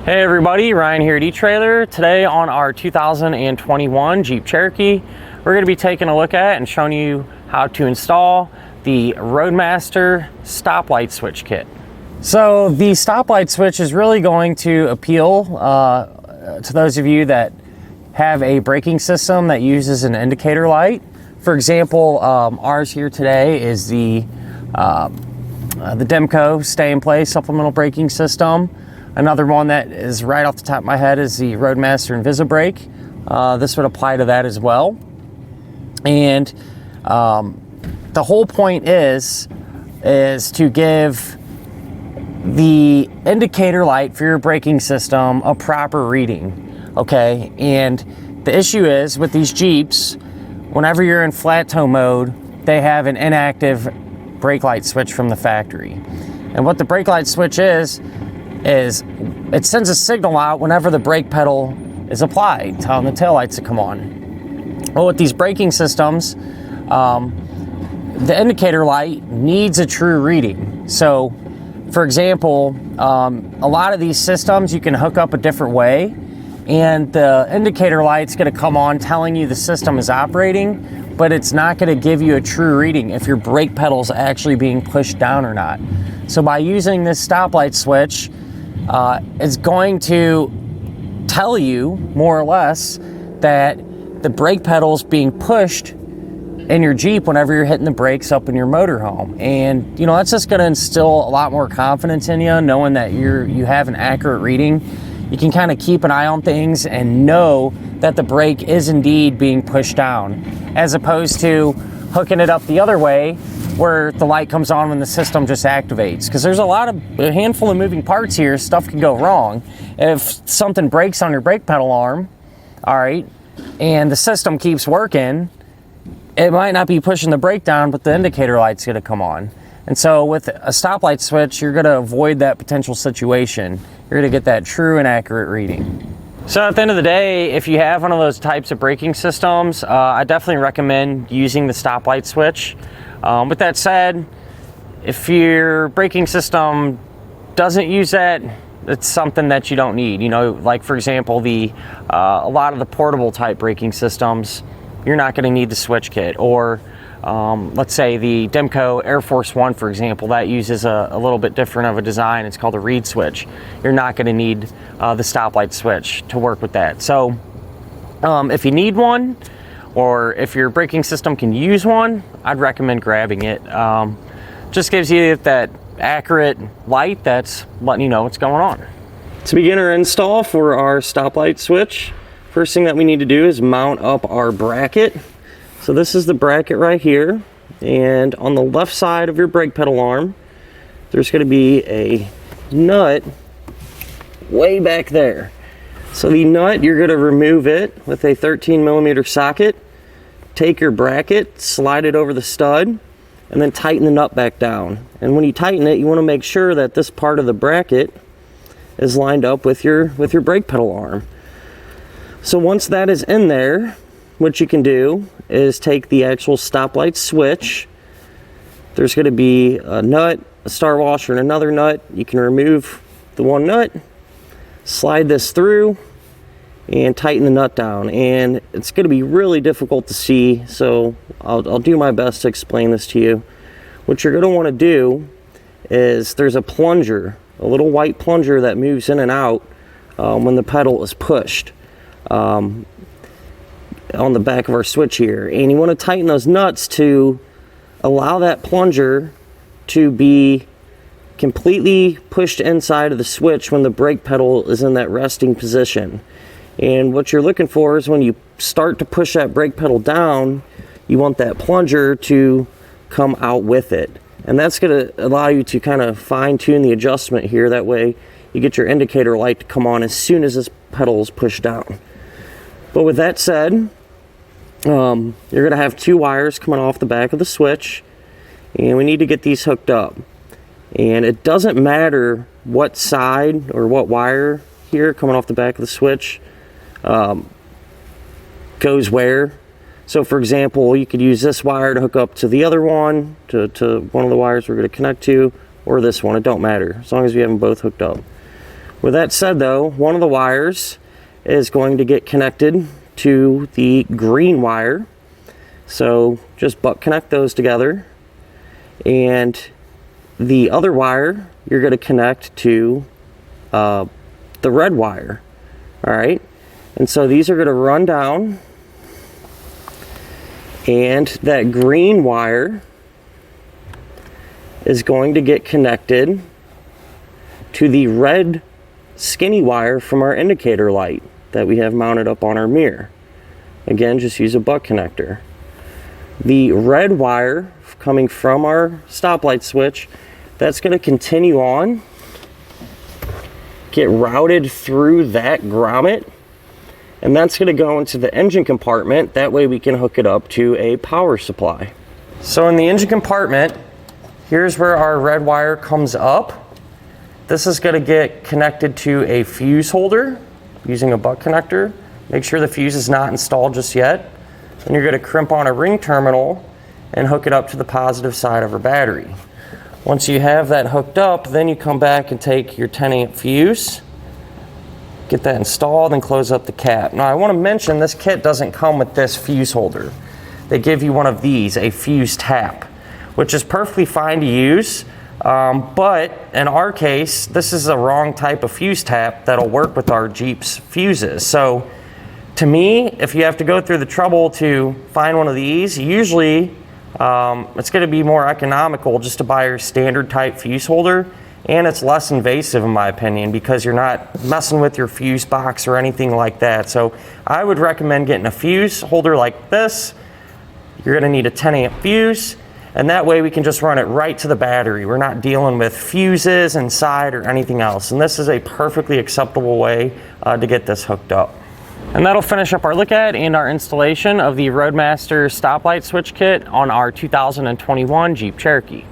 Hey everybody, Ryan here at eTrailer. Today on our 2021 Jeep Cherokee, we're going to be taking a look at and showing you how to install the Roadmaster stoplight switch kit. So the stoplight switch is really going to appeal to those of you that have a braking system that uses an indicator light. For example, ours here today is the Demco Stay-In-Play supplemental braking system. Another one that is right off the top of my head is the Roadmaster InvisiBrake. This would apply to that as well. And the whole point is to give the indicator light for your braking system a proper reading, okay? And the issue is with these Jeeps, whenever you're in flat toe mode, they have an inactive brake light switch from the factory. And what the brake light switch is it sends a signal out whenever the brake pedal is applied, telling the taillights to come on. Well, with these braking systems, the indicator light needs a true reading. So, for example, a lot of these systems you can hook up a different way, and the indicator light's going to come on telling you the system is operating, but it's not going to give you a true reading if your brake pedal is actually being pushed down or not. So by using this stoplight switch, it's going to tell you more or less that the brake pedal is being pushed in your Jeep whenever you're hitting the brakes up in your motorhome. And that's just going to instill a lot more confidence in you, knowing that you have an accurate reading. You can kind of keep an eye on things and know that the brake is indeed being pushed down, as opposed to hooking it up the other way where the light comes on when the system just activates. Because there's a handful of moving parts here. Stuff can go wrong. If something breaks on your brake pedal arm, all right, and the system keeps working, it might not be pushing the brake down, but the indicator light's going to come on. And so with a stoplight switch, you're going to avoid that potential situation. You're going to get that true and accurate reading. So at the end of the day, if you have one of those types of braking systems, I definitely recommend using the stoplight switch. With that said, if your braking system doesn't use that, it's something that you don't need. Like for example, a lot of the portable type braking systems, you're not going to need the switch kit. Or let's say the Demco Air Force One, for example, that uses a little bit different of a design. It's called a reed switch. You're not going to need the stoplight switch to work with that. So if you need one, or if your braking system can use one, I'd recommend grabbing it. Just gives you that accurate light that's letting you know what's going on. To begin our install for our stoplight switch, first thing that we need to do is mount up our bracket. So this is the bracket right here, and on the left side of your brake pedal arm, there's going to be a nut way back there. So the nut, you're going to remove it with a 13mm socket, take your bracket, slide it over the stud, and then tighten the nut back down. And when you tighten it, you want to make sure that this part of the bracket is lined up with your brake pedal arm. So once that is in there, what you can do is take the actual stoplight switch. There's going to be a nut, a star washer, and another nut. You can remove the one nut, slide this through, and tighten the nut down. And it's going to be really difficult to see, so I'll do my best to explain this to you. What you're going to want to do is there's a plunger, a little white plunger that moves in and out when the pedal is pushed on the back of our switch here. And you want to tighten those nuts to allow that plunger to be completely pushed inside of the switch when the brake pedal is in that resting position. And what you're looking for is when you start to push that brake pedal down, you want that plunger to come out with it. And that's going to allow you to kind of fine-tune the adjustment here. That way you get your indicator light to come on as soon as this pedal is pushed down. But with that said, you're going to have two wires coming off the back of the switch, and we need to get these hooked up. And it doesn't matter what side or what wire here coming off the back of the switch goes where. So for example, you could use this wire to hook up to the other one, to one of the wires we're going to connect to, or this one. It don't matter, as long as we have them both hooked up. With that said though, one of the wires is going to get connected to the green wire. So just butt connect those together. And the other wire you're going to connect to the red wire. All right. And so these are going to run down, and that green wire is going to get connected to the red skinny wire from our indicator light that we have mounted up on our mirror. Again, just use a butt connector. The red wire coming from our stoplight switch, that's going to continue on, get routed through that grommet, and that's going to go into the engine compartment. That way we can hook it up to a power supply. So in the engine compartment, here's where our red wire comes up. This is going to get connected to a fuse holder using a butt connector. Make sure the fuse is not installed just yet. Then you're going to crimp on a ring terminal and hook it up to the positive side of our battery. Once you have that hooked up, then you come back and take your 10 amp fuse, get that installed, and close up the cap. Now I want to mention this kit doesn't come with this fuse holder. They give you one of these, a fuse tap, which is perfectly fine to use. But in our case, this is the wrong type of fuse tap that'll work with our Jeep's fuses. So to me, if you have to go through the trouble to find one of these, usually it's going to be more economical just to buy your standard type fuse holder, and it's less invasive in my opinion because you're not messing with your fuse box or anything like that. So I would recommend getting a fuse holder like this. You're going to need a 10 amp fuse, and that way we can just run it right to the battery. We're not dealing with fuses inside or anything else, and this is a perfectly acceptable way to get this hooked up. And that'll finish up our look at and our installation of the Roadmaster stoplight switch kit on our 2021 Jeep Cherokee.